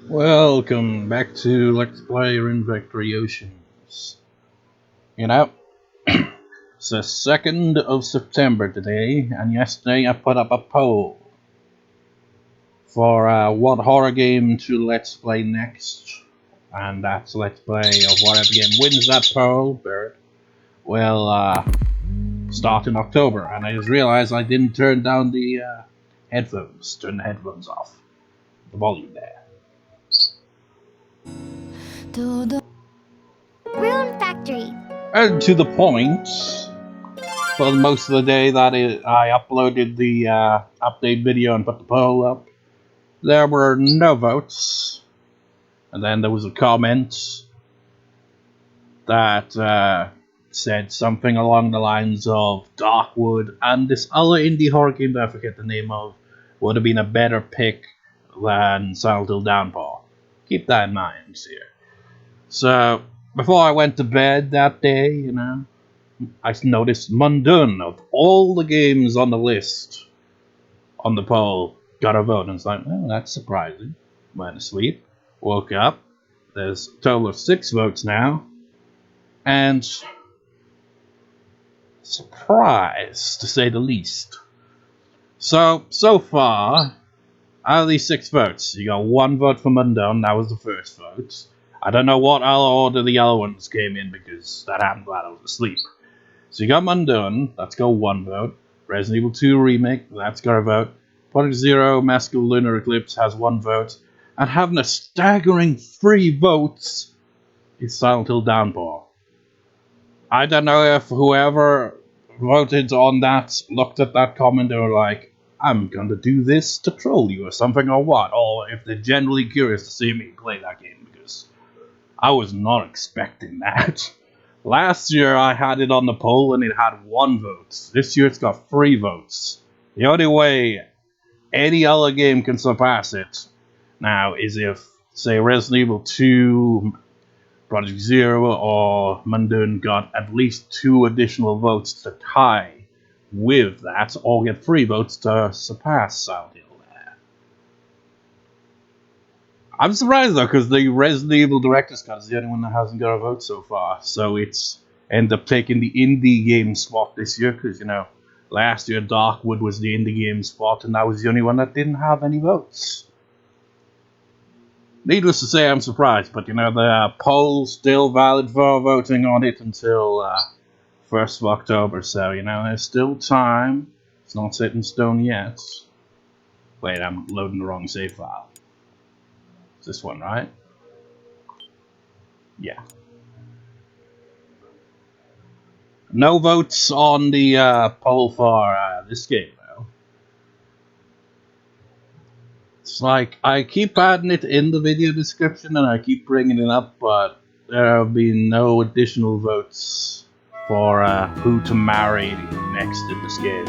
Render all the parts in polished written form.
Welcome back to Let's Play Rune Victory Oceans. You know, it's the 2nd of September today, and yesterday I put up a poll for what horror game to Let's Play next. And that's Let's Play of whatever game wins that poll, Barrett, will start in October. And I just realized I didn't turn down the headphones, turn the headphones off, the volume there. Rune Factory. And to the point, for most of the day that I uploaded the update video and put the poll up, there were no votes. And then there was a comment that said something along the lines of Darkwood and this other indie horror game that I forget the name of would have been a better pick than Silent Hill Downpour. Keep that in mind here. So, before I went to bed that day, you know, I noticed Mundun, of all the games on the list on the poll, got a vote. And it's like, oh, that's surprising. Went to sleep, woke up, there's a total of 6 votes now, and surprised, to say the least. So far, out of these 6 votes, you got 1 vote for Mundun, that was the first vote. I don't know what order the other ones came in because that happened while I was asleep. So you got Mundun, that's got 1 vote. Resident Evil 2 Remake, that's got a vote. Project Zero Masked Lunar Eclipse has 1 vote. And having a staggering 3 votes is Silent Hill Downpour. I don't know if whoever voted on that looked at that comment and were like, I'm gonna do this to troll you or something or what. Or if they're generally curious to see me play that game because I was not expecting that. Last year I had it on the poll and it had 1 vote. This year it's got 3 votes. The only way any other game can surpass it now is if, say, Resident Evil 2, Project Zero, or Mundun got at least 2 additional votes to tie with that, or get 3 votes to surpass Silent Hill. I'm surprised though, because the Resident Evil Director's Cut is the only one that hasn't got a vote so far. So it's ended up taking the indie game spot this year, because, you know, last year Darkwood was the indie game spot, and that was the only one that didn't have any votes. Needless to say, I'm surprised, but, you know, the poll's still valid for voting on it until 1st of October, so, you know, there's still time. It's not set in stone yet. Wait, I'm loading the wrong save file. This one, right? Yeah. No votes on the poll for this game, though. It's like, I keep adding it in the video description and I keep bringing it up, but there have been no additional votes for who to marry next in this game.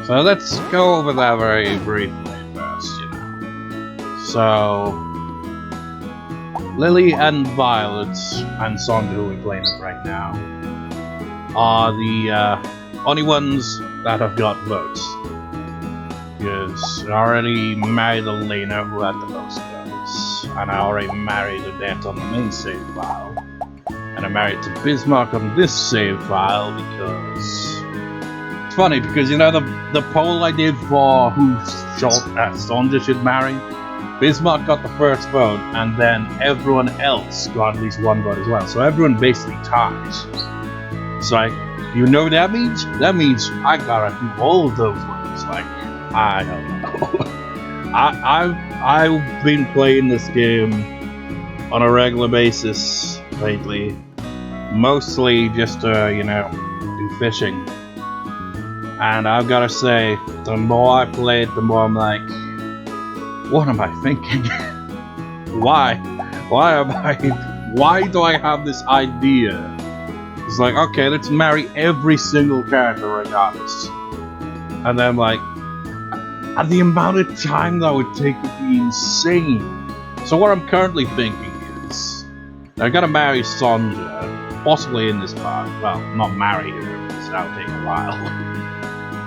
So let's go over that very briefly first, you know. So, Lily and Violet and Sonja, who we're playing with right now, are the only ones that have got votes. Because I already married Elena, who had the most votes, and I already married Aden on the main save file, and I married to Bismarck on this save file because it's funny because, you know, the poll I did for who Sonja should marry, Bismarck got the first vote, and then everyone else got at least 1 vote as well. So everyone basically ties. It's like, you know what that means? That means I gotta do all of those votes. Like, I don't know. I've been playing this game on a regular basis lately, mostly just to, you know, do fishing. And I've gotta say, the more I play it, the more I'm like, what am I thinking? Why do I have this idea? It's like, okay, let's marry every single character regardless. And then I'm like, the amount of time that would take would be insane. So what I'm currently thinking is, I gotta marry Sonja, possibly in this part. Well, not marry her, because that'll take a while.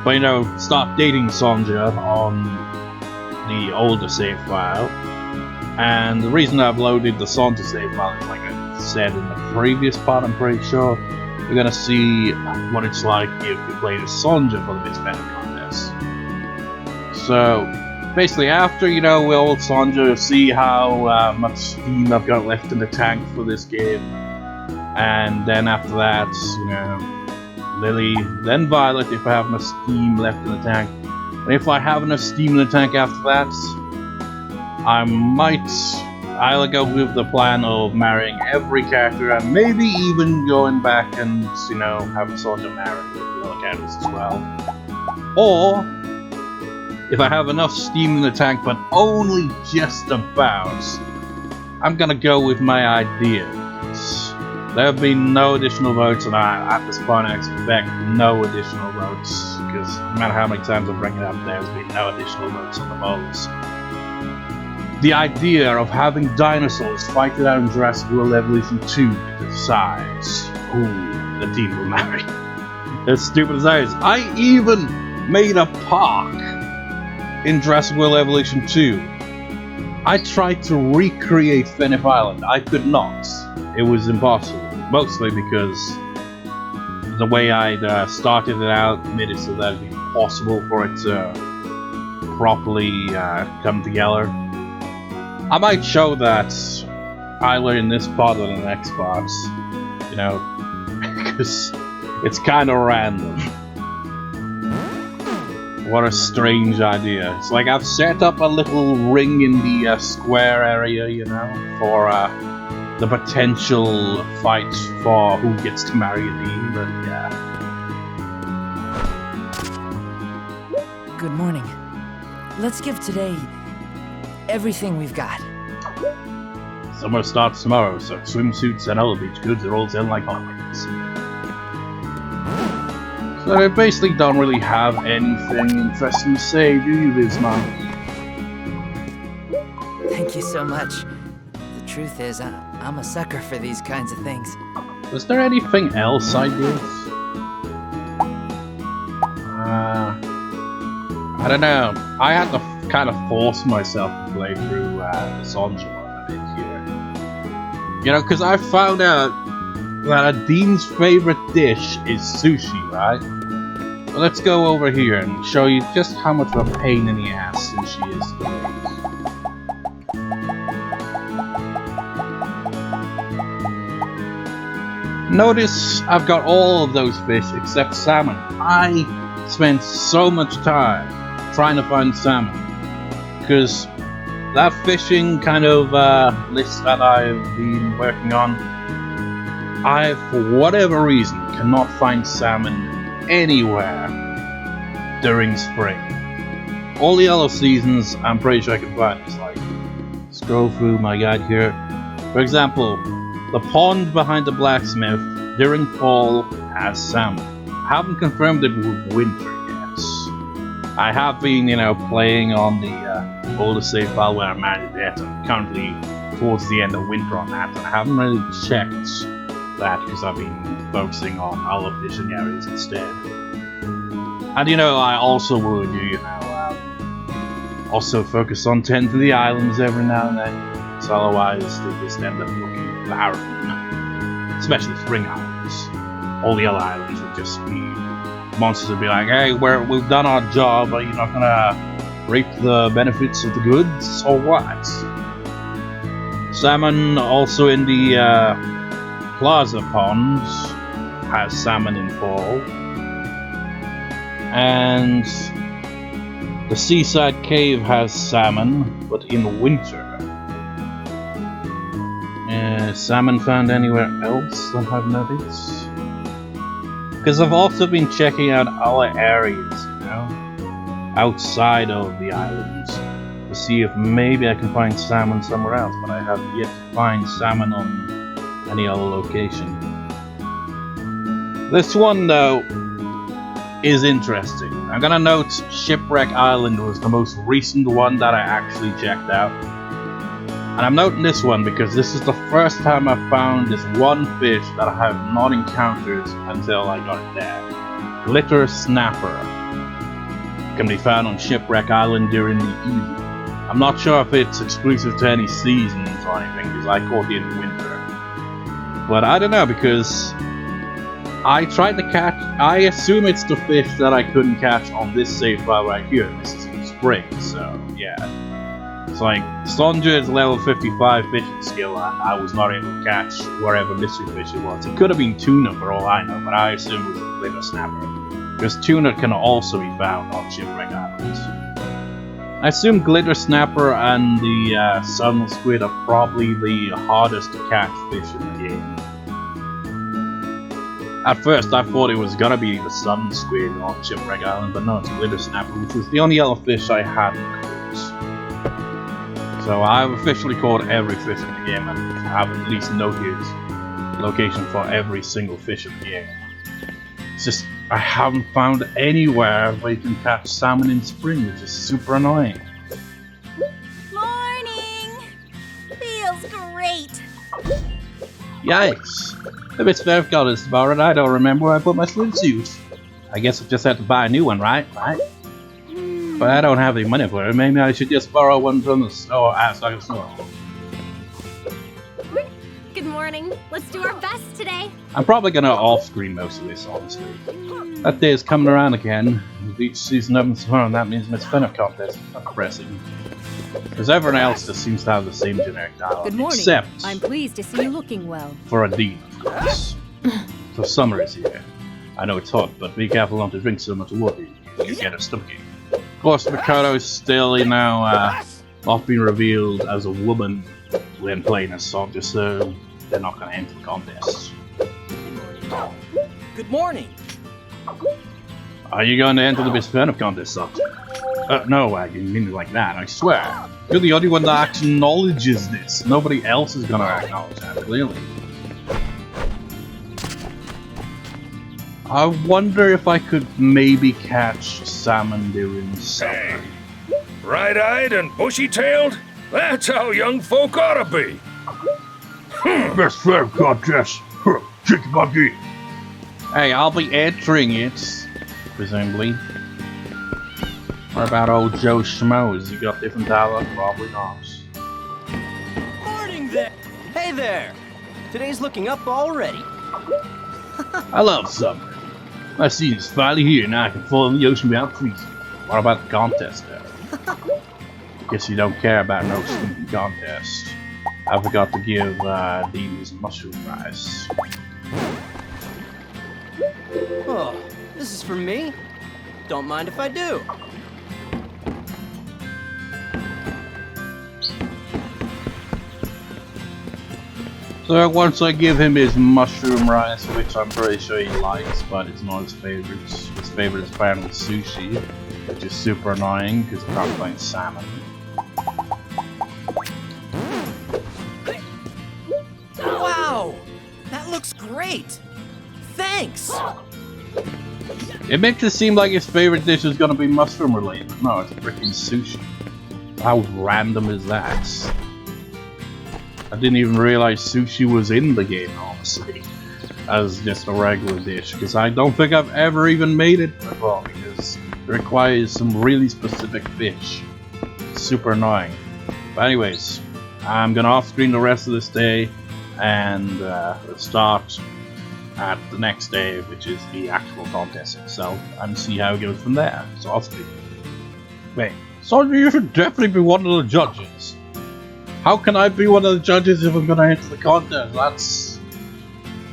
But, you know, start dating Sonja on the older save file, And the reason I've loaded the Sonja save file is, like I said in the previous part, I'm pretty sure we're gonna see what it's like if you play as Sonja for the Miss Fenith contest. So basically, after we all Sonja, see how much steam I've got left in the tank for this game, and then after that, Lily, then Violet if I have enough steam left in the tank. And if I have enough steam in the tank after that, I'll go with the plan of marrying every character, and maybe even going back and having Sonja marry the other characters as well. Or if I have enough steam in the tank, but only just about, I'm gonna go with my idea. There have been no additional votes, and at this point I expect no additional votes, because no matter how many times I bring it up, there's been no additional votes on the polls. The idea of having dinosaurs fight it out in Jurassic World Evolution 2 decides who the team will marry. As stupid as that is, I even made a park in Jurassic World Evolution 2. I tried to recreate Fenith Island. I could not. It was impossible. Mostly because the way I'd started it out made it so that it'd be impossible for it to properly come together. I might show that either in this part or the next part, because it's kind of random. What a strange idea. It's like I've set up a little ring in the square area, for the potential fight for who gets to marry Aden, but yeah. Good morning. Let's give today everything we've got. Summer starts tomorrow, so swimsuits and other beach goods are all selling like hotcakes. So I basically don't really have anything interesting to say, do you, Bismarck? Thank you so much. The truth is, I'm a sucker for these kinds of things. Was there anything else I did? I don't know. I had to kind of force myself to play through the Sonja one a bit here. Because I found out that Aden's favorite dish is sushi, right? Well, let's go over here and show you just how much of a pain in the ass sushi is to make. Notice I've got all of those fish except salmon. I spent so much time trying to find salmon, because that fishing kind of list that I've been working on, I, for whatever reason, cannot find salmon anywhere during spring. All the other seasons, I'm pretty sure I can find. It's like, scroll through my guide here. For example, the pond behind the blacksmith during fall has salmon. I haven't confirmed it with winter yet. I have been, playing on the older save file where I'm at it. I'm currently towards the end of winter on that, and I haven't really checked that because I've been focusing on other fishing areas instead. And I also would, also focus on tending the islands every now and then, so otherwise they just end up looking barren. Especially spring islands. All the other islands would just be, monsters would be like, hey, we've done our job, are you not gonna reap the benefits of the goods, or what? Salmon also in the Plaza Ponds has salmon in fall, and the Seaside Cave has salmon, but in winter. Salmon found anywhere else that I've noticed? Because I've also been checking out other areas, outside of the islands, to see if maybe I can find salmon somewhere else, but I have yet to find salmon on any other location. This one, though, is interesting. I'm gonna note Shipwreck Island was the most recent one that I actually checked out. And I'm noting this one because this is the first time I've found this one fish that I have not encountered until I got it there. Glitter Snapper. Can be found on Shipwreck Island during the evening. I'm not sure if it's exclusive to any seasons or anything, because I caught it in winter. But I don't know, because I tried to catch... I assume it's the fish that I couldn't catch on this save file right here. This is in spring, so yeah. It's like, Sonja is level 55 fishing skill, and I was not able to catch wherever mystery fish it was. It could have been tuna for all I know, but I assume it was a glitter snapper. Because tuna can also be found on Shipwreck Islands. I assume glitter snapper and the sun squid are probably the hardest to catch fish in the game. At first I thought it was gonna be the sun squid on Shipwreck Island, but no, it's glitter snapper, which was the only other fish I hadn't caught. So I've officially caught every fish in the game and have at least noted location for every single fish in the game. It's just, I haven't found anywhere where you can catch salmon in spring, which is super annoying. Morning! Feels great! Yikes! If it's Fenith got this tomorrow and I don't remember where I put my swimsuit. I guess I just have to buy a new one, right? But I don't have any money for it. Maybe I should just borrow one from the store outside the store. Good morning. Let's do our best today. I'm probably gonna off-screen most of this, honestly. That day is coming around again. With each season opens tomorrow, and that means Miss Fenith contest. That's depressing. Because everyone else just seems to have the same generic dialogue. Good morning. Except I'm pleased to see you looking well. for Aden, of course. So summer is here. I know it's hot, but be careful not to drink so much water. You get a stomachache. Of course, Mikado is still, you know, not being revealed as a woman when playing as Sonja, so they're not going to enter the contest. Good morning. Are you going to enter the Miss Fenith contest, Sonja? No, I didn't mean it like that, I swear. You're the only one that acknowledges this. Nobody else is going to acknowledge that, clearly. I wonder if I could maybe catch salmon during summer. Hey, bright-eyed and bushy-tailed? That's how young folk ought to be. Best Fenith contest! Chicken monkey! Hey, I'll be entering it, presumably. What about old Joe Schmo? Has he got different dialogue? Probably not. Morning there. Hey there. Today's looking up already. I love summer. My season's finally here, now I can fall in the ocean without freezing. What about the contest, though? Guess you don't care about no swimming contest. I forgot to give Dean his mushroom rice. Oh, this is for me? Don't mind if I do. So once I give him his mushroom rice, which I'm pretty sure he likes, but it's not his favorite. His favorite is apparently sushi, which is super annoying because I'm not playing salmon. Wow! That looks great! Thanks! It makes it seem like his favorite dish is gonna be mushroom related, but no, it's freaking sushi. How random is that? I didn't even realize sushi was in the game, honestly, as just a regular dish, because I don't think I've ever even made it before, because it requires some really specific fish. It's super annoying. But anyways, I'm gonna off-screen the rest of this day, and let's start at the next day, which is the actual contest itself, and see how it goes from there. So off-screen. Wait, Sonja, you should definitely be one of the judges. How can I be one of the judges if I'm gonna enter the contest? That's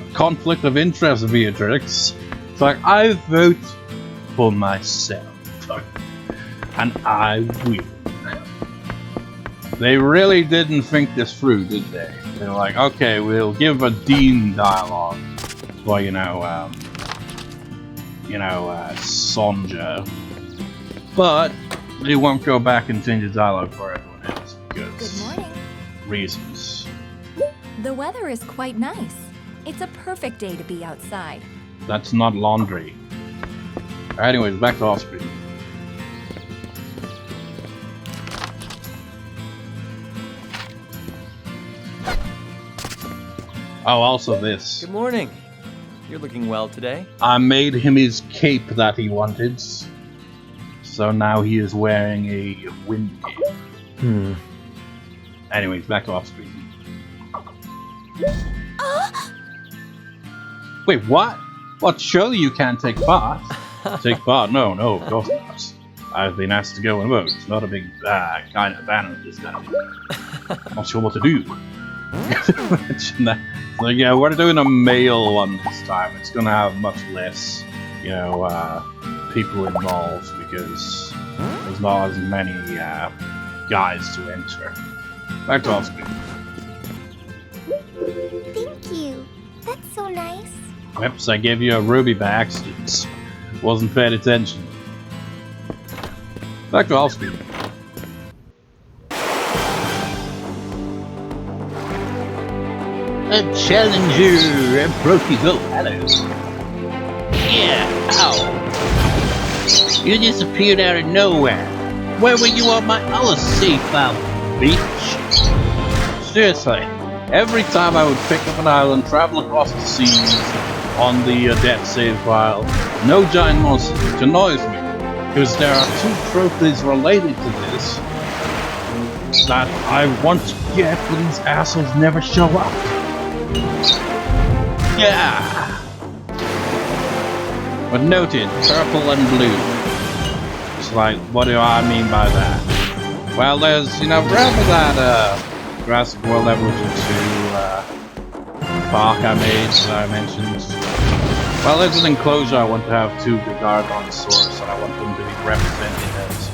a conflict of interest, Beatrix. It's like, I vote for myself. And I will. They really didn't think this through, did they? They were like, okay, we'll give a Dean dialogue for, Sonja. But they won't go back and change the dialogue for everyone else because... Good morning. reasons. The weather is quite nice. It's a perfect day to be outside. That's not laundry. Anyways, back to off-screen. Oh, also this. Good morning. You're looking well today. I made him his cape that he wanted. So now he is wearing a wind cape. Anyways, back to off screen. Wait, what? What? Surely you can't take part. Take part? No, of course not. I've been asked to go and vote. It's not a big kind of banner. This kind of thing. Not sure what to do. So yeah, we're doing a male one this time. It's gonna have much less, people involved because there's not as many guys to enter. Back to off screen. Thank you. That's so nice. Yep, so I gave you a ruby by accident. Wasn't paying attention. Back to off screen. A challenger approaches. Oh, hello. Yeah, ow. You disappeared out of nowhere. Where were you on my other safe file, bitch? Seriously, every time I would pick up an island, travel across the seas on the death save file, no giant monsters, which annoys me, because there are 2 trophies related to this that I want to get, but these assholes never show up. Yeah! But noted, purple and blue. It's like, what do I mean by that? Well, there's, remember that Jurassic World Evolution 2 park I made that I mentioned? Well, there's an enclosure I want to have 2 Gargonosaurus, and I want them to be represented as,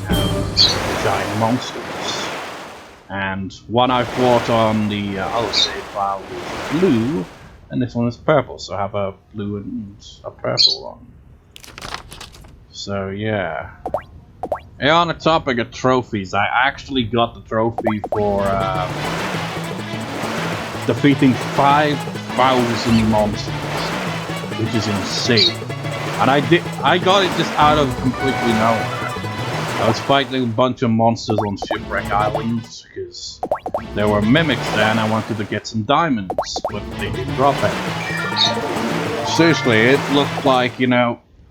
giant monsters. And one I fought on the other save file was blue, and this one is purple, so I have a blue and a purple one. So yeah. And on the topic of trophies, I actually got the trophy for defeating 5,000 monsters, which is insane. And I got it just out of completely nowhere. I was fighting a bunch of monsters on Shipwreck Islands because there were mimics there and I wanted to get some diamonds, but they didn't drop any. Seriously, it looked like,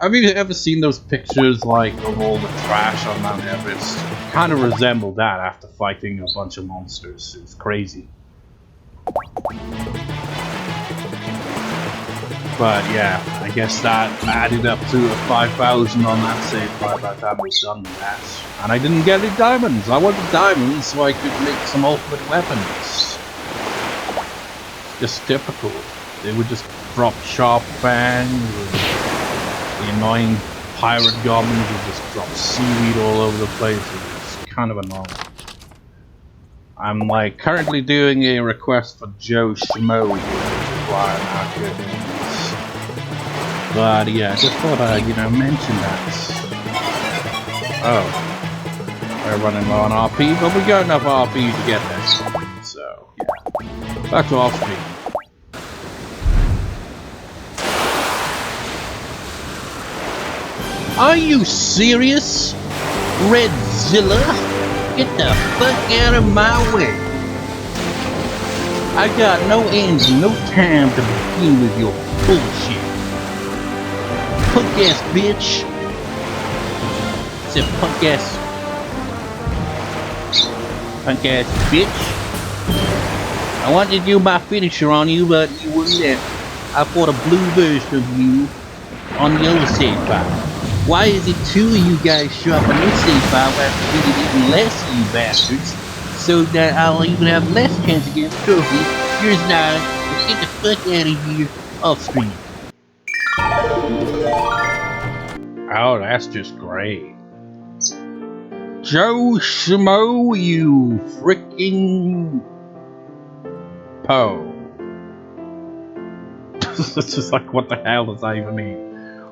have you ever seen those pictures like of all the trash on Mount Everest? Kind of resembled that after fighting a bunch of monsters. It's crazy. But yeah, I guess that added up to 5,000 on that save by the time I was done with that. And I didn't get any diamonds. I wanted diamonds so I could make some ultimate weapons. Just typical. They would just drop sharp fangs, and the annoying pirate goblins would just drop seaweed all over the place. It's kind of annoying. I'm like currently doing a request for Joe Schmo, which is why I'm out here. But yeah, just thought I'd, mention that. Oh. We're running low on RP, but we got enough RP to get there. So, yeah. Back to off screen. Are you serious? Redzilla? Get the fuck out of my way. I got no ends and no time to begin with your bullshit. Punk ass bitch. It's a punk ass bitch. I wanted to do my finisher on you, but you wouldn't let. I fought a blue version of you on the other save file. Why is it 2 of you guys show up on this save file after we did even less of you bastards? So that I'll even have less chance to get a trophy. Here's not. Let's get the fuck out of here off screen. Oh, that's just great. Joe Schmo, you freaking Poe. It's just like, what the hell does that even mean?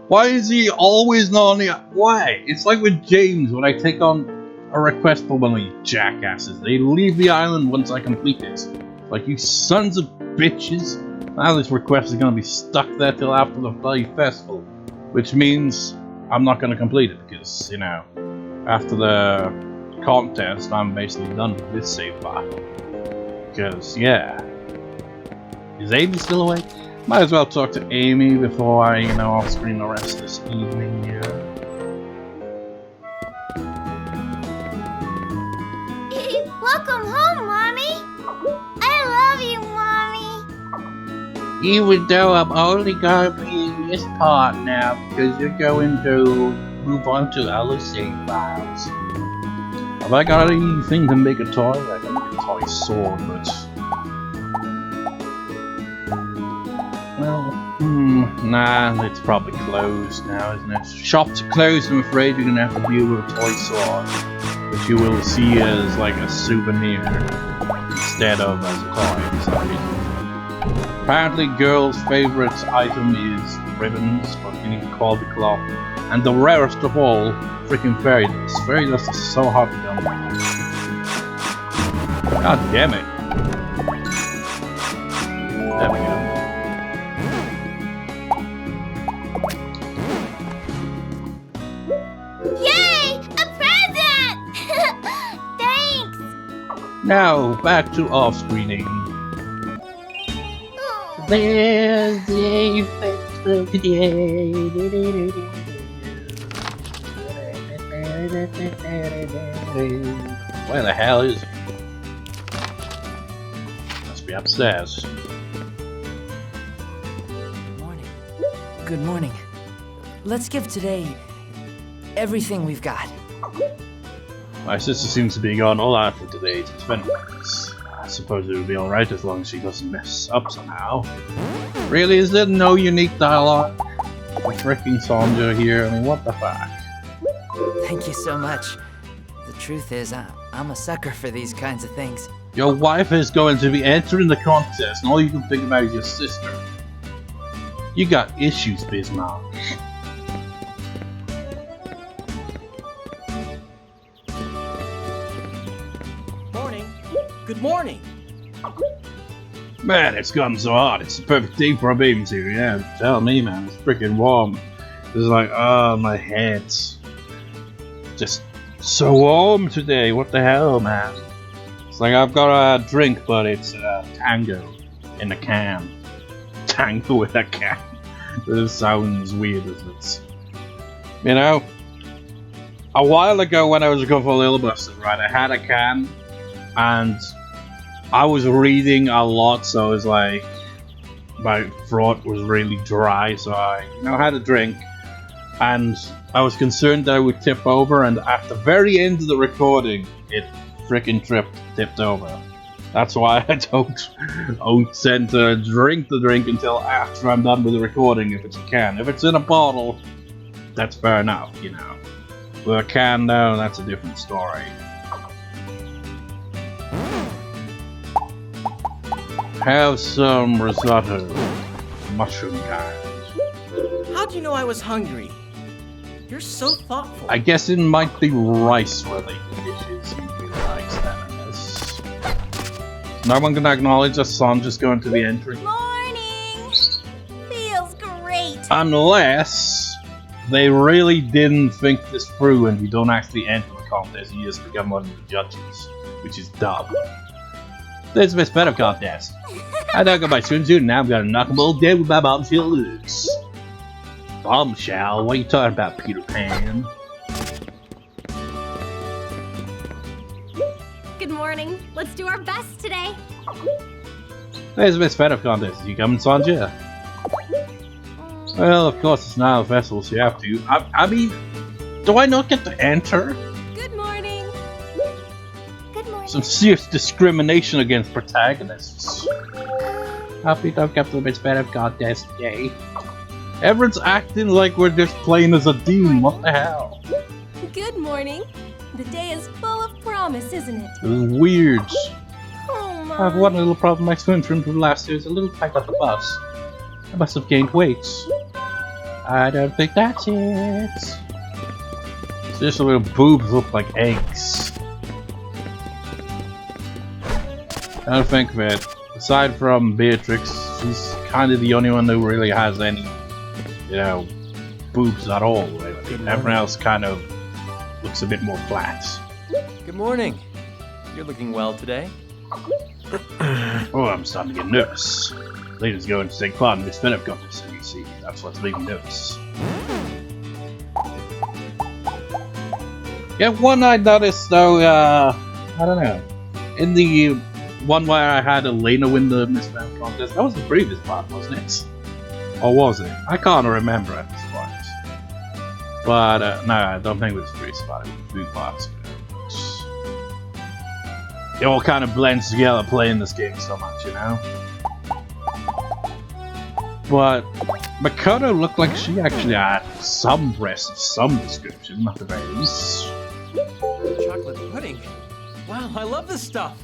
Why is he always on the... Why? It's like with James, when I take on a request for one of these jackasses. They leave the island once I complete it. Like, you sons of bitches. Now this request is going to be stuck there till after the bloody festival. Which means I'm not going to complete it, because, after the contest, I'm basically done with this save file. Because, yeah. Is Amy still awake? Might as well talk to Amy before I, off screen the rest this evening, It Welcome home, Mommy. I love you, Mommy. Even though I'm only gonna be in this part now because you're going to move on to other save files. Have I got anything to make a toy? I can make a toy sword, but... Well, nah, it's probably closed now, isn't it? Shops are closed, I'm afraid you're gonna have to deal with a toy sword, which you will see as like a souvenir instead of as a toy for some reason. Apparently, girls' favorite item is ribbons, but you need to call the cloth, and the rarest of all, freaking fairy dust. Fairy dust is so hard to come by. God damn it! There we go. Now, back to off-screening. There's a festival today. Where the hell is he? Must be upstairs. Morning. Good morning. Let's give today everything we've got. My sister seems to be going all out for today to spend weeks. I suppose it will be alright as long as she doesn't mess up somehow. Really, is there no unique dialogue? Freaking Sonja here, I mean, what the fuck? Thank you so much. The truth is, I'm a sucker for these kinds of things. Your wife is going to be entering the contest, and all you can think about is your sister. You got issues, Bismarck. Good morning. Man, it's gotten so hot. It's the perfect day for a bathing suit. Yeah, tell me, man. It's freaking warm. It's like, oh, my head's just so warm today. What the hell, man? It's like I've got a drink, but it's tango in a can. Tango with a can. This sounds weird, doesn't it? You know, a while ago when I was going for Little Busters, right, I had a can. And I was reading a lot, so it was like my throat was really dry, so I had a drink, and I was concerned that I would tip over, and at the very end of the recording, it freaking tipped over. That's why I don't tend to drink the drink until after I'm done with the recording, if it's a can. If it's in a bottle, that's fair enough, you know. With a can, though, that's a different story. Have some risotto, mushroom kind. How'd you know I was hungry? You're so thoughtful. I guess it might be rice-related dishes he really likes then, I guess. No one can acknowledge that Sonja's going to be entering. Morning! Feels great. Unless they really didn't think this through and you don't actually enter the contest, you just become one of the judges, which is dumb. This is Miss Better contest. I don't got my swimsuit and now I'm gonna knock them all dead with my bombshell loose. Bombshell? What are you talking about, Peter Pan? Good morning. Let's do our best today. There's Miss Better contest. You coming, Sonja? Well, of course it's now a festival, so you have to. I mean, do I not get to enter? Good morning. Good morning. Some serious discrimination against protagonists. Happy to get to the Miss Better contest today. Everyone's acting like we're just playing as a team. What the hell? Good morning. The day is full of promise, isn't it? This is weird. Oh my. I have one little problem. My swimsuit from last year is a little tight off the bus. I must have gained weight. I don't think that's it. It's just a little boobs look like eggs. I don't think of it. Aside from Beatrix, she's kind of the only one who really has any, you know, boobs at all. Everyone else kind of looks a bit more flat. Good morning. You're looking well today. Oh, I'm starting to get nervous. Lady's going to take part in this Fenith contest, you see. That's what's making me nervous. Yeah, one I noticed though, I don't know. In the one where I had Elena win the Miss Fenith contest, that was the previous part, wasn't it? Or was it? I can't remember at this point. But no, I don't think it was the previous part. It was 2 parts ago. It all kind of blends together playing this game so much, you know? But Makoto looked like she actually had some breast of some description, not the very least. Chocolate pudding. Wow, I love this stuff.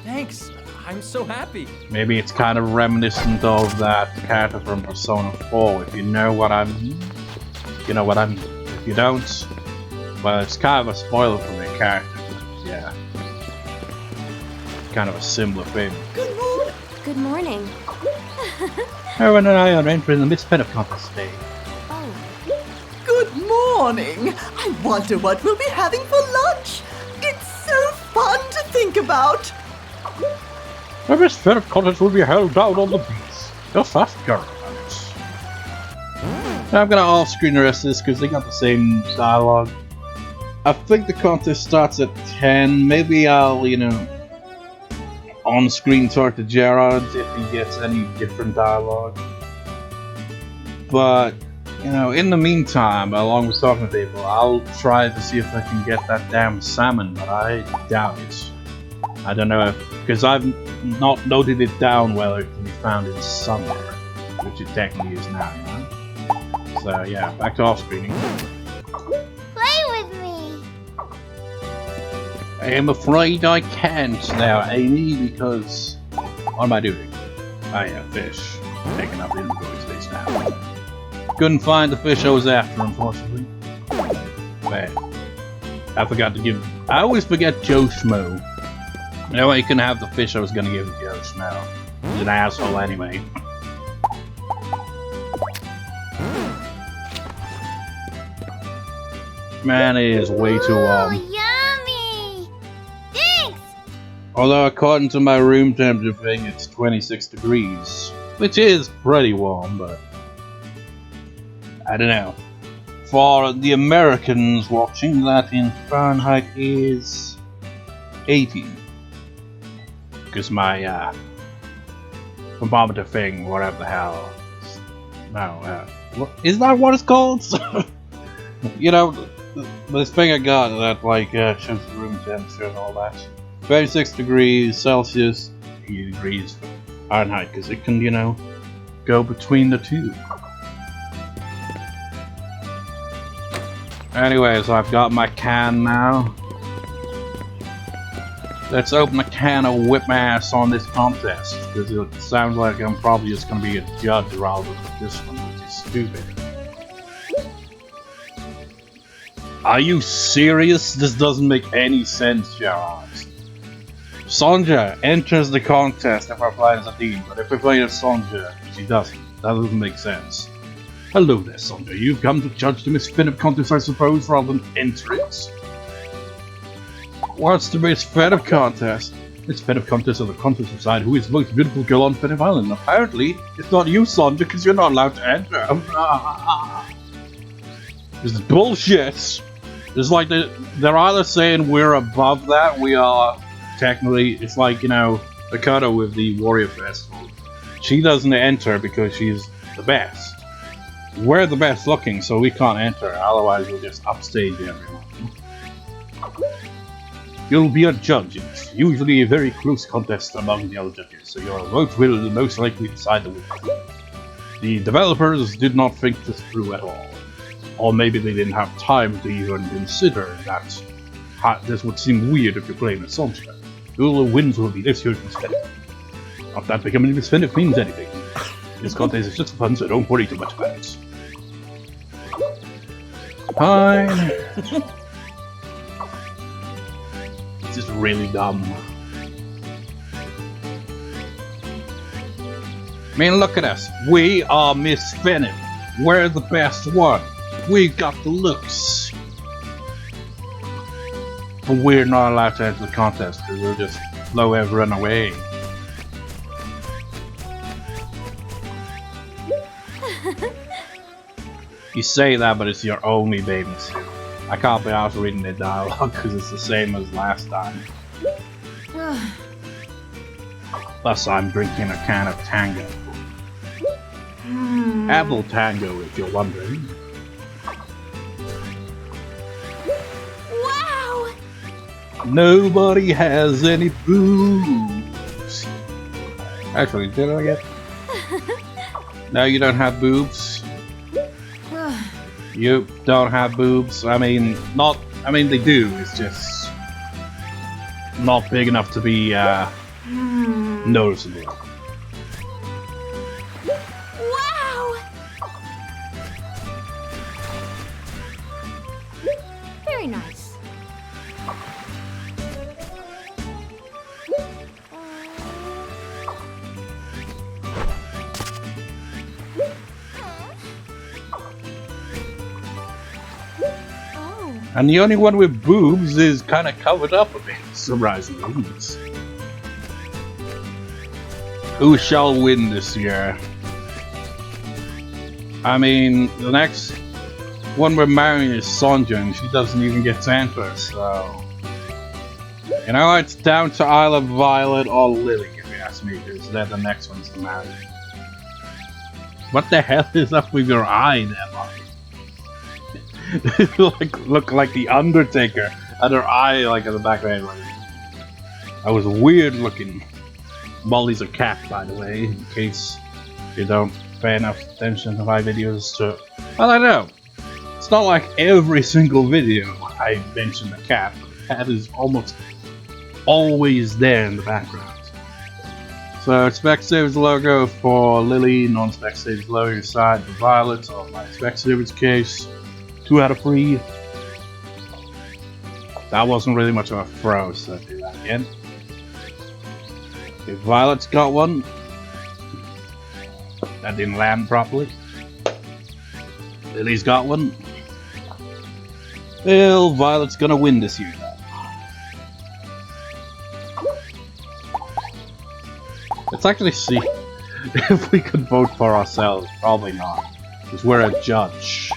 Thanks. I'm so happy. Maybe it's kind of reminiscent of that character from Persona 4, if you know what I mean. You know what I mean. If you don't, well, it's kind of a spoiler for the character. Yeah. Kind of a similar thing. Good morning. Aaron and I are entering the Miss Fenith contest today. Oh, Good morning! I wonder what we'll be having for lunch! It's so fun to think about! The Miss Fenith contest will be held down on the beach. Just fast, girl. I'm gonna off-screen the rest of this because they got the same dialogue. I think the contest starts at 10. Maybe I'll, you know, on-screen talk to Gerard if he gets any different dialogue. But, you know, in the meantime, along with talking to people, I'll try to see if I can get that damn salmon, but I doubt it. I don't know if, because I've not noted it down whether it can be found in summer, which it technically is now, you know? So yeah, back to off-screening. play with me. I am afraid I can't now, Amy, because... What am I doing? I have fish. Taking up inventory space now. Couldn't find the fish I was after, unfortunately. But I forgot to give... I always forget Joe Schmo. No way you can have the fish I was gonna give to Joe Schmo. He's an asshole anyway. Man, it is way too warm. Yummy! Thanks! Although according to my room temperature thing, it's 26 degrees. Which is pretty warm, but... I don't know. For the Americans watching, that in Fahrenheit is... 18. Because my, thermometer thing, whatever the hell... No, is that what it's called? You know... This thing I got that like shows the room temperature and all that. 36 degrees Celsius, 80 degrees Fahrenheit, because it can, you know, go between the two. Anyways, I've got my can now. Let's open a can and whip my ass on this contest, because it sounds like I'm probably just going to be a judge rather than this one, which is stupid. Are you serious? This doesn't make any sense, Gerard. Sonja enters the contest if we're playing as a team, but if we're playing as Sonja, she doesn't. That doesn't make sense. Hello there, Sonja. You've come to judge the Miss Fenith contest, I suppose, rather than enter it? What's the Miss Fenith contest? Miss Fenith contest are the contest to decide who is the most beautiful girl on Fenith Island. Apparently, it's not you, Sonja, because you're not allowed to enter. This is bullshit. It's like they're either saying we're above that, we are technically, it's like, you know, Makoto with the Warrior Festival. She doesn't enter because she's the best. We're the best looking, so we can't enter, otherwise we'll just upstage everyone. You'll be a judge. It's usually a very close contest among the other judges, so your vote will most likely decide the winner. The developers did not think this through at all. Or maybe they didn't have time to even consider that this would seem weird if you're playing a Sonja. Who wins will be this year's Miss Fenith. Not that becoming Miss Fenith means anything. This contest is just for fun, so don't worry too much about it. Fine. This is really dumb. I mean, look at us. We are Miss Fenith. We're the best one. We got the looks. But we're not allowed to enter the contest because we'll just blow everyone away. You say that, but it's your only bathing suit. I can't be asked reading the dialogue because it's the same as last time. Thus, I'm drinking a can of Tango. Apple Tango, if you're wondering. Wow! Nobody has any boobs. Actually, did I get? No, you don't have boobs. You don't have boobs. I mean, not. I mean, they do. It's just not big enough to be noticeable. Wow! Very nice. Oh. And the only one with boobs is kind of covered up a bit, surprisingly. Who shall win this year? I mean, the next one we're marrying is Sonja, and she doesn't even get to enter, so... You know, it's down to either Violet or Lily, if you ask me, because they're the next ones to marry. What the hell is up with your eye there, Molly? look like the Undertaker, and her eye like in the back of her head. Like, that was weird looking. Molly's a cat, by the way, in case you don't pay enough attention to my videos to... Well, I know. It's not like every single video I mention a cat, but the cat is almost always there in the background. So, Specsavers logo for Lily, non-Specsavers logo side for Violet, on my Specsavers case. 2 out of 3. That wasn't really much of a throw, so I'll do that again. Okay, Violet's got one. That didn't land properly. Lily's got one. Well, Violet's gonna win this year now. Let's actually see if we could vote for ourselves. Probably not, because we're a judge.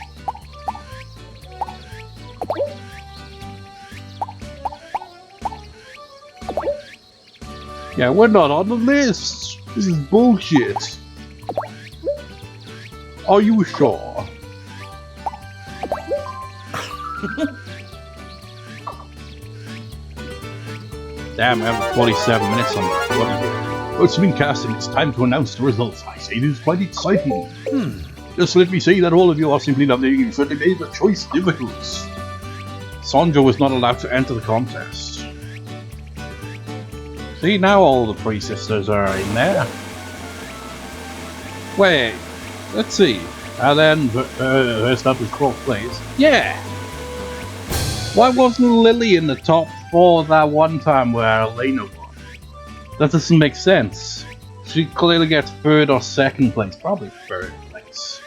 Yeah, we're not on the list. This is bullshit. Are you sure? Damn, I have 47 minutes on the clock. It's been casting. It's time to announce the results. I say it is quite exciting. Just let me say that all of you are simply lovely and certainly made the choice difficult. Sonja was not allowed to enter the contest. See, now all the 3 sisters are in there. Wait, let's see. Aden first up is 4th place. Yeah! Why wasn't Lily in the top 4 that one time where Elena won? That doesn't make sense. She clearly gets 3rd or 2nd place. Probably 3rd place.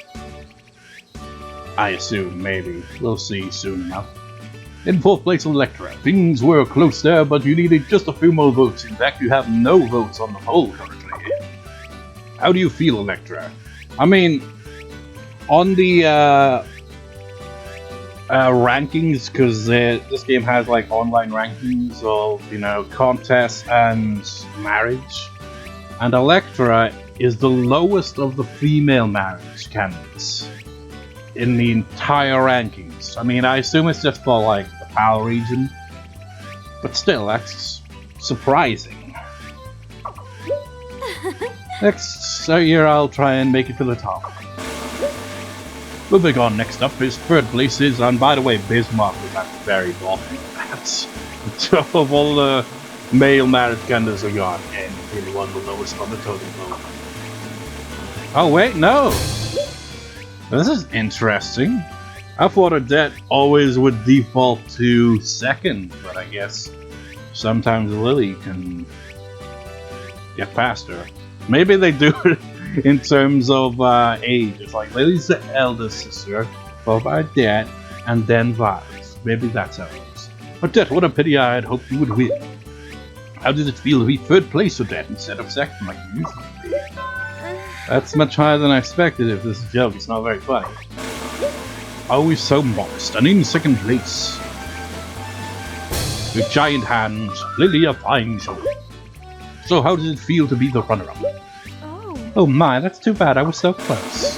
I assume, maybe. We'll see soon enough. In 4th place, Electra. Things were close there, but you needed just a few more votes. In fact, you have no votes on the poll currently. How do you feel, Electra? I mean, on the rankings, because this game has like online rankings of, you know, contests and marriage, and Electra is the lowest of the female marriage candidates in the entire rankings. I mean, I assume it's just for like the PAL region, but still, that's surprising. Next year I'll try and make it to the top. Moving on, next up is 3rd places, and by the way, Bismarck was at the very bottom of that. The top of all the male marriage candidates are gone, and really won the lowest on the total vote. Oh wait, no! This is interesting. I thought Aden always would default to 2nd, but I guess sometimes Lily can get past her. Maybe they do it in terms of age. It's like Lily's the eldest sister, followed by Aden, and then Violet. Maybe that's how it is. Aden, what a pity, I had hoped you would win. How did it feel to be 3rd place, Aden, instead of 2nd like you usually be? That's much higher than I expected. If this is a joke, it's not very funny. Always so modest, and in 2nd place. With giant hands, Lily a fine show. So how does it feel to be the runner-up? Oh my, that's too bad, I was so close.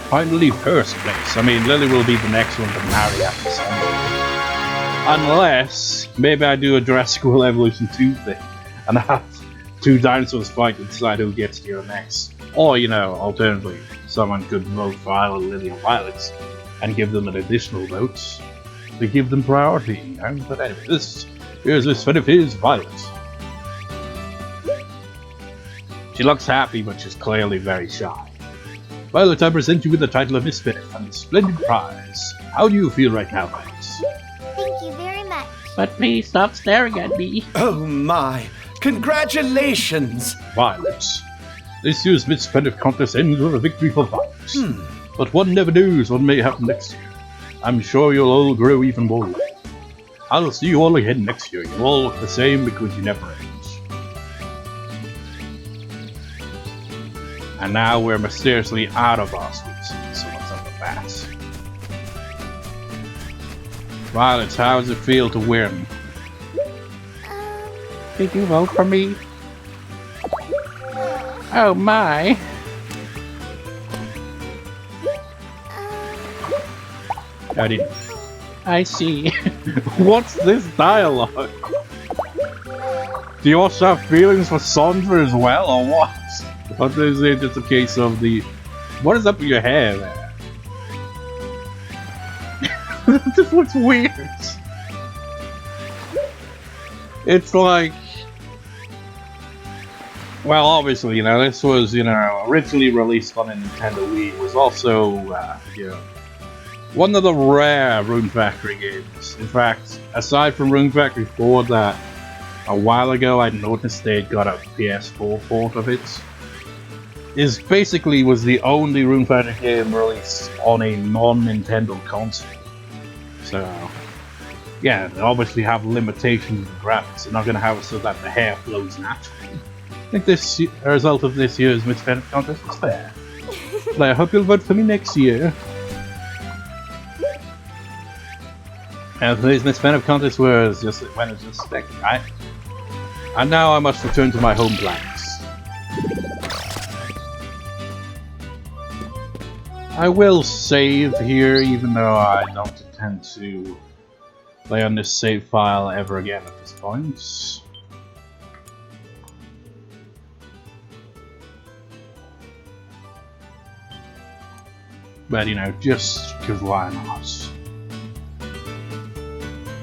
Finally first place. I mean, Lily will be the next one to marry after Sonja. Unless, maybe I do a Jurassic World Evolution 2 thing, and have 2 dinosaurs fight to decide who gets here next. Or, you know, alternatively, someone could vote for either Lily or Violet, and give them an additional vote to give them priority, you know? But anyway, here's this Fenith is Violet. She looks happy, but she's clearly very shy. Violet, I present you with the title of Miss Fenith and a splendid prize. How do you feel right now, Violet? Thank you very much. But please stop staring at me. Oh my! Congratulations! Violet, this year's Miss Fenith contest ends with a victory for Violet. But one never knows what may happen next year. I'm sure you'll all grow even more. I'll see you all again next year. You'll all look the same because you never age. And now we're mysteriously out of our sweet seat, so what's up with that? Violet, how does it feel to win? Did you vote for me? Oh my! I didn't. I see. What's this dialogue? Do you also have feelings for Sonja as well, or what? What is it just a case of the... What is up with your hair there? This looks weird. It's like... Well, obviously, you know, this was, you know, originally released on a Nintendo Wii. It was also, you know, one of the rare Rune Factory games. In fact, aside from Rune Factory 4 that a while ago I noticed they got a PS4 port of it, is basically was the only Rune Factory game released on a non-Nintendo console. So, yeah, they obviously have limitations in graphics. They're not going to have it so that the hair flows naturally. I think this result of this year's Miss Fenith contest is fair. But I hope you'll vote for me next year. And today's Miss Fenith contest was just when it was just expected, right? And now I must return to my home planks. I will save here, even though I don't intend to play on this save file ever again at this point. But, you know, just because why not?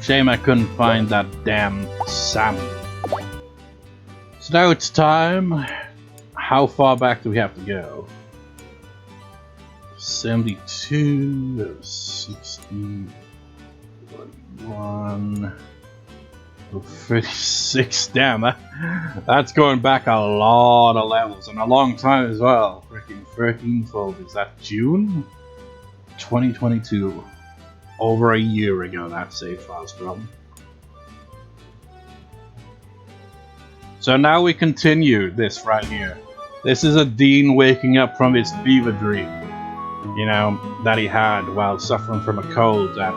Shame I couldn't find that damn salmon. So now it's time. How far back do we have to go? 72, 60, 41, 36. Damn, that's going back a lot of levels and a long time as well. Freaking 13-fold. Is that June 2022? Over a year ago that save file's from. So now we continue this right here. This is Aden waking up from his fever dream, you know, that he had while suffering from a cold that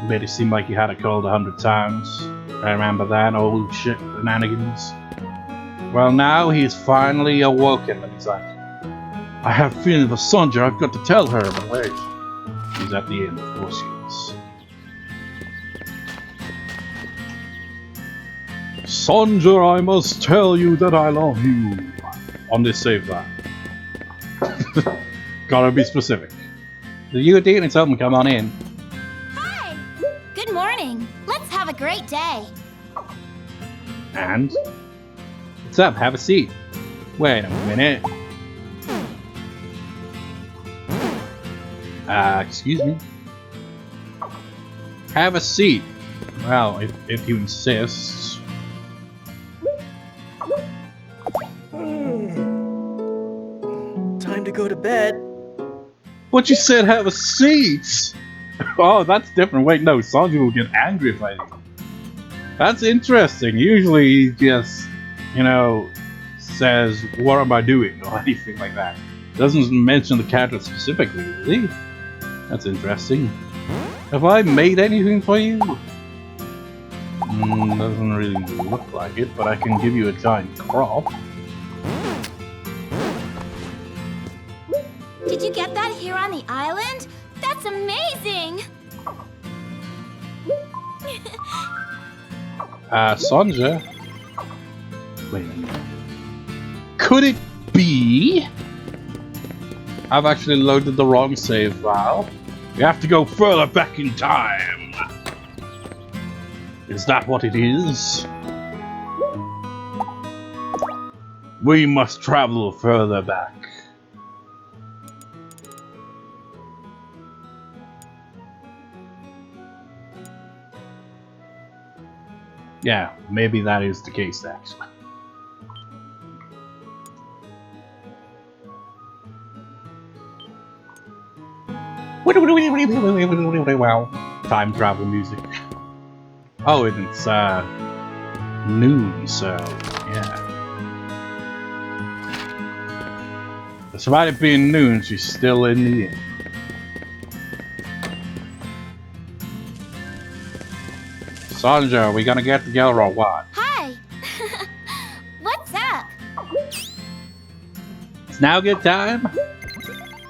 made it seem like he had a cold 100 times. I remember that old shit shenanigans. Well, now he's finally awoken and he's like, I have a feeling for Sonja, I've got to tell her, but where is she? She's at the end, of course she is. Sonja, I must tell you that I love you. On this save file. Gotta be specific. You dating something? Come on in. Hi! Good morning. Let's have a great day. And? What's up? Have a seat. Wait a minute. Excuse me? Have a seat. Well, if you insist. Time to go to bed. But you said have a seat! Oh, that's different. Wait, no, Sonja will get angry if I do. That's interesting. Usually he just, you know, says, what am I doing? Or anything like that. Doesn't mention the character specifically, really. That's interesting. Have I made anything for you? Doesn't really look like it, but I can give you a giant crop. Did you get that here on the island? That's amazing! Sonja? Wait a minute. Could it be? I've actually loaded the wrong save file. We have to go further back in time. Is that what it is? We must travel further back. Yeah, maybe that is the case, actually. Wow. Time travel music. Oh, and it's noon, so yeah. Despite it being noon, she's still in the inn. Sonja, are we gonna get together or what? Hi! What's up? It's now good time?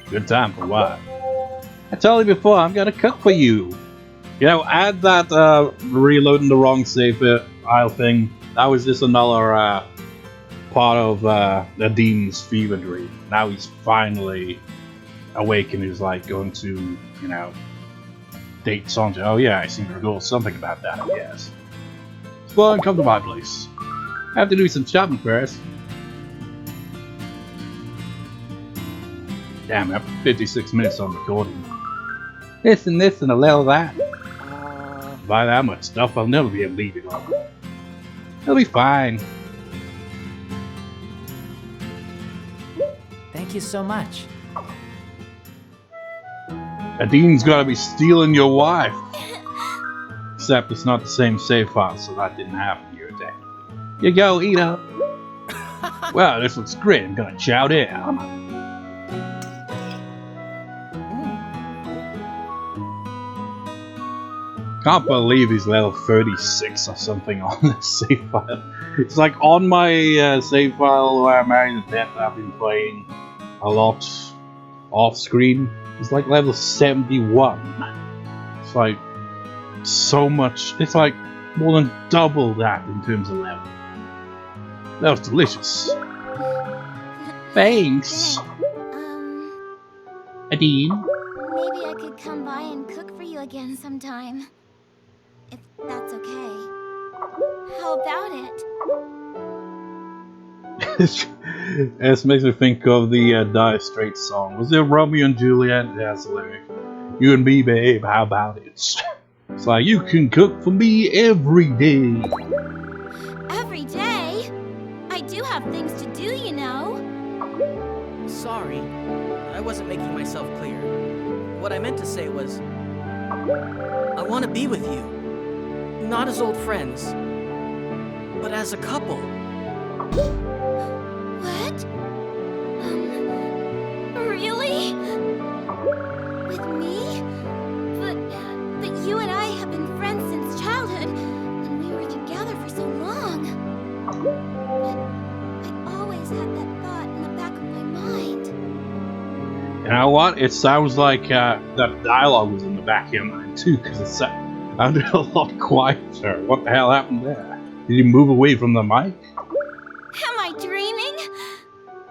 Good time for what? I told you before, I'm gonna cook for you. You know, add that reloading the wrong save file thing. That was just another part of Aden's fever dream. Now he's finally awake and he's like going to, you know, date Sonja. Oh yeah, I seem to recall something about that, I guess. Go on, come to my place. I have to do some shopping first. Damn, after 56 minutes on recording. This and this and a little that. Buy that much stuff, I'll never be able to leave it all. It'll be fine. Thank you so much. Aden's gotta be stealing your wife. Except it's not the same save file, so that didn't happen here, technically. You go, eat up. Well, this looks great, I'm gonna chow down. Can't believe he's level 36 or something on this save file. It's like on my save file where I'm married to death, I've been playing a lot off screen. It's like level 71. It's like so much. It's like more than double that in terms of level. That was delicious. Thanks, Aden. Maybe I could come by and cook for you again sometime. If that's okay. How about it? This makes me think of the Dire Straits song. Was it Romeo and Juliet? It has the lyric. You and me, babe, how about it? It's like, you can cook for me every day. Every day? I do have things to do, you know. Sorry, I wasn't making myself clear. What I meant to say was, I want to be with you. Not as old friends, but as a couple. What? Really? With me? But you and I have been friends since childhood, and we were together for so long. But I always had that thought in the back of my mind. You know what? It sounds like that dialogue was in the back of your mind too, because it sounded a lot quieter. What the hell happened there? Did you move away from the mic? Am I dreaming?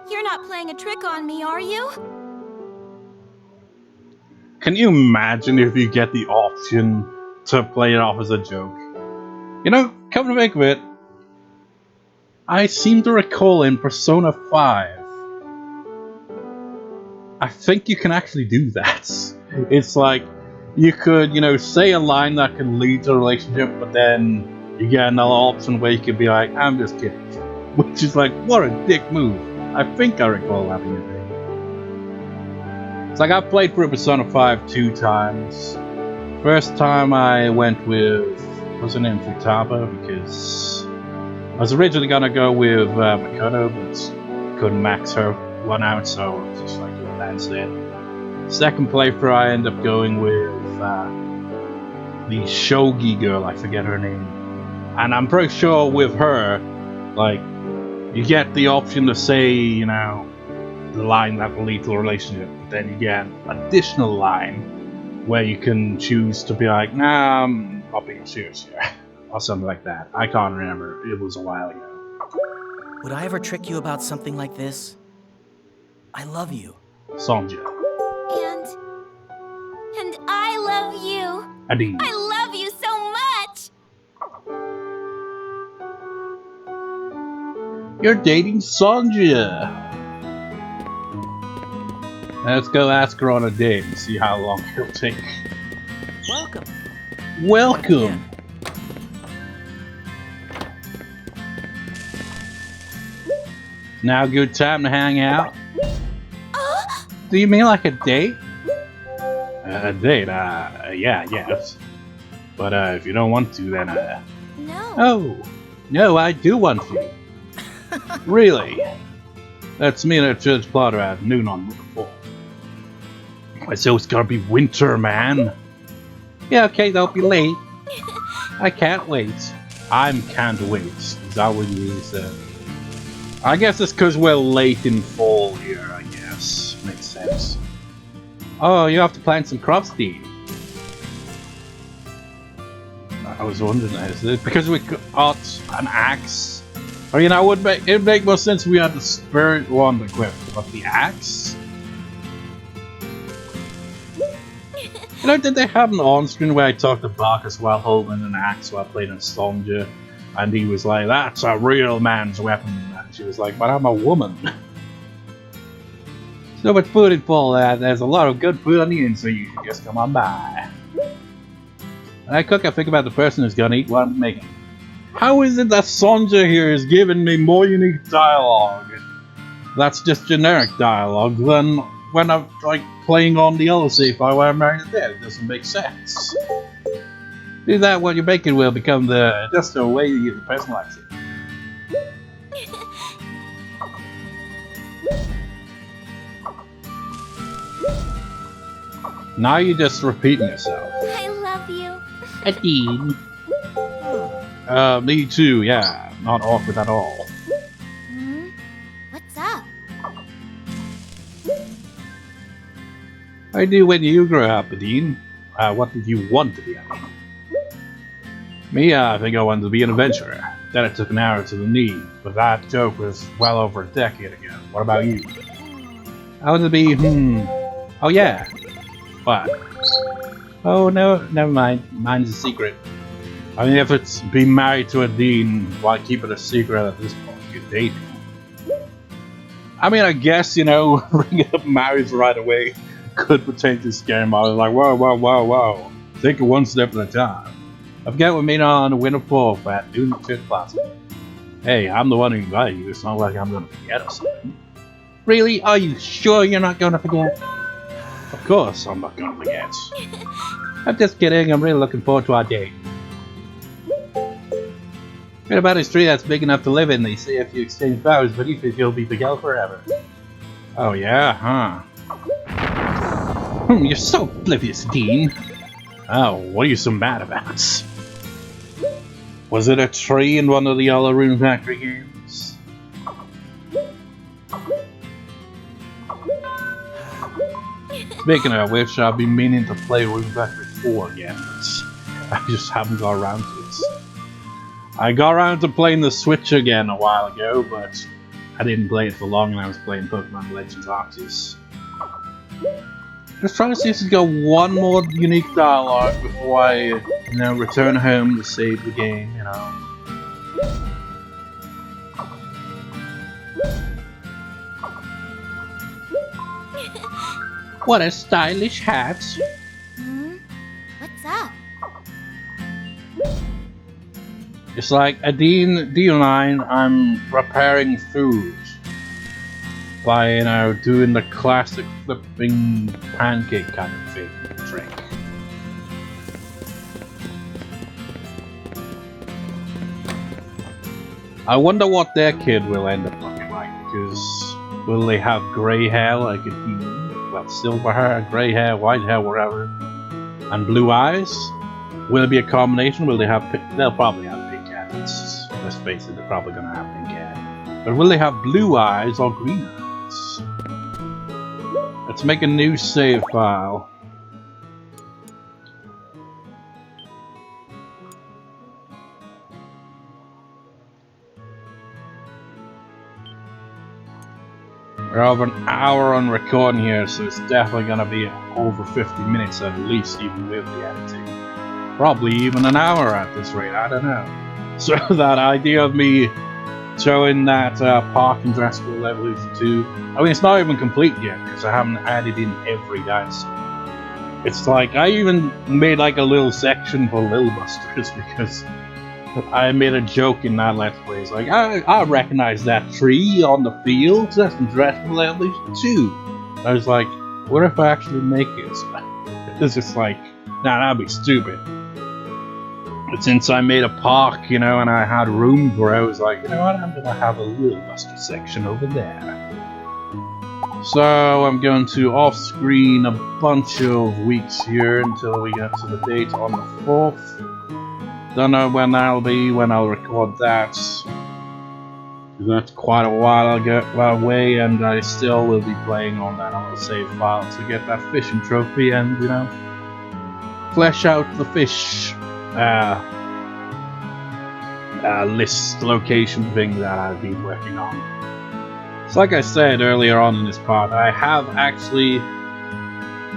You're not playing a trick on me, are you? Can you imagine if you get the option to play it off as a joke? You know, come to think of it, I seem to recall in Persona 5, I think you can actually do that. It's like, you could, you know, say a line that can lead to a relationship, but then you get another option where you could be like, I'm just kidding. Which is like, what a dick move. I think I recall having it. It's like, I've played through Persona 5 2 times. First time I went with, what's her name, Futaba, because I was originally gonna go with Makoto, but couldn't max her one out, so I was just like doing that instead. Second playthrough, I end up going with the Shogi girl, I forget her name. And I'm pretty sure with her, like, you get the option to say, you know, the line that will lead to a relationship, but then you get an additional line where you can choose to be like, nah, I'm not being serious here, or something like that. I can't remember, it was a while ago. Would I ever trick you about something like this? I love you. Sonja. And I love you. Aden. I love you so much. You're dating Sonja. Let's go ask her on a date and see how long it'll take. Welcome. Welcome. Now a good time to hang out. Do you mean like a date? A date? Yeah, yes. But if you don't want to, then No. Oh, no, I do want to. Really? Let's meet at Church Plotter at noon on the 4th. So it's gonna be winter, man. Yeah, okay, don't be late. I can't wait. I can't wait. Is that what you said? I guess it's because we're late in fall here, I guess. Makes sense. Oh, you have to plant some crops, Dean. I was wondering, is it because we got an axe? Or, you know, it'd make more sense if we had the spirit wand equipped, but the axe? You know, did they have an on-screen where I talked to Barkus while holding an axe while playing a Sonja? And he was like, that's a real man's weapon. And she was like, but I'm a woman. So much food in fall that there's a lot of good food on the inn, so you should just come on by. When I cook, I think about the person who's gonna eat what I'm making. How is it that Sonja here is giving me more unique dialogue? That's just generic dialogue than when I'm like playing on the other sci where I'm married dead. It doesn't make sense. Do that, what you're making will become just a way to personalize it. Now you're just repeating yourself. I love you. Aden. Me too, yeah. Not awkward at all. What's up? I do when you grow up, Aden. What did you want to be, Aden? Me, I think I wanted to be an adventurer. Then I took an arrow to the knee, but that joke was well over a decade ago. What about you? I wanted to be, oh yeah. What? Oh no, never mind. Mine's a secret. I mean, if it's being married to a dean, why keep it a secret at this point? You're dating. I mean, I guess, you know, bringing up marriage right away could potentially scare him. I was like, whoa, whoa, whoa, whoa. Take it one step at a time. I forget we meet on the Winter 4th at noon at Church Plaza. Hey, I'm the one who invited you. It's not like I'm gonna forget or something. Really? Are you sure you're not gonna forget? Of course I'm not gonna forget. I'm just kidding. I'm really looking forward to our date. Read about a street that's big enough to live in. They say if you exchange vows, but you think you'll be together forever. Oh yeah, huh? You're so oblivious, Dean. Oh, what are you so mad about? Was it a tree in one of the other Rune Factory games? Speaking of which, I've been meaning to play Rune Factory 4 again, but I just haven't got around to it. I got around to playing the Switch again a while ago, but I didn't play it for long and I was playing Pokemon Legends Arceus. Just trying to see if it's got one more unique dialogue before I, you know, return home to save the game, you know. What a stylish hat. What's up? It's like a D9, I'm preparing food by, you know, doing the classic flipping pancake kind of thing trick. I wonder what their kid will end up looking like, because will they have grey hair like a demon? Well, silver hair, grey hair, white hair, whatever, and blue eyes? Will it be a combination? Will they have? They'll probably have pink hair. face it, they're probably gonna happen again. But will they have blue eyes or green eyes? Let's make a new save file. We're over an hour on recording here, so it's definitely gonna be over 50 minutes at least, even with the editing. Probably even an hour at this rate, I don't know. So that idea of me showing that park in Jurassic World Evolution 2, I mean, it's not even complete yet, because I haven't added in every dinosaur. It's like, I even made like a little section for Lil Busters, because I made a joke in that Let's Play. It's like, I recognize that tree on the field. That's in Jurassic World Evolution 2. I was like, what if I actually make it? It's just like, nah, that'd be stupid. But since I made a park, you know, and I had room for it, I was like, you know what, I'm gonna have a Lil Buster section over there. So I'm going to off-screen a bunch of weeks here until we get to the date on the 4th. Don't know when that'll be, when I'll record that. That's quite a while away, and I still will be playing on that autosave file to get that fishing trophy and, you know, flesh out the fish list location thing that I've been working on. So like I said earlier on in this part, I have actually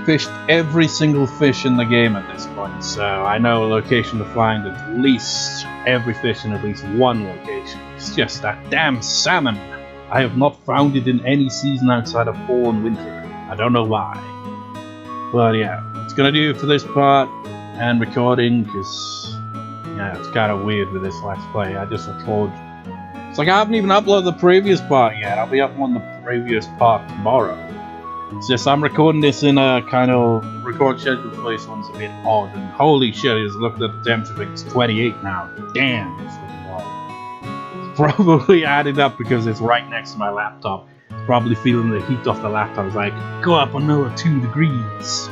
fished every single fish in the game at this point, so I know a location to find at least every fish in at least one location. It's just that damn salmon. I have not found it in any season outside of fall and winter. I don't know why. But yeah, it's gonna do it for this part and recording, because yeah, it's kind of weird with this Let's Play. I just record. It's like I haven't even uploaded the previous part yet. I'll be uploading the previous part tomorrow. It's just I'm recording this in a kind of record schedule for this one's a bit odd, and holy shit, I just looked at the temperature, it's 28 now. Damn, it's looking odd. It's probably added up because it's right next to my laptop. It's probably feeling the heat off the laptop. It's like, go up another 2 degrees.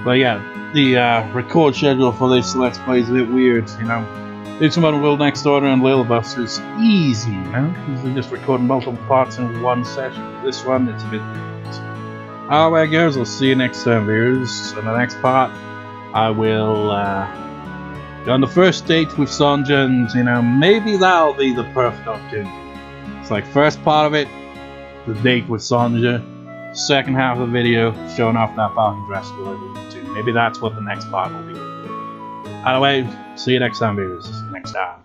But yeah, the record schedule for this Let's Play is a bit weird, you know. This one, Will Next Order and Lil Buster's easy, you know, because they just record multiple parts in one session. This one, it's a bit. Alright guys, I'll see you next time, viewers. In the next part, I will go on the first date with Sonja, and you know, maybe that'll be the perfect opportunity. It's like first part of it, the date with Sonja. Second half of the video, showing off that park in Jurassic World Evolution 2. Maybe that's what the next part will be. Either way, see you next time, viewers. Next time.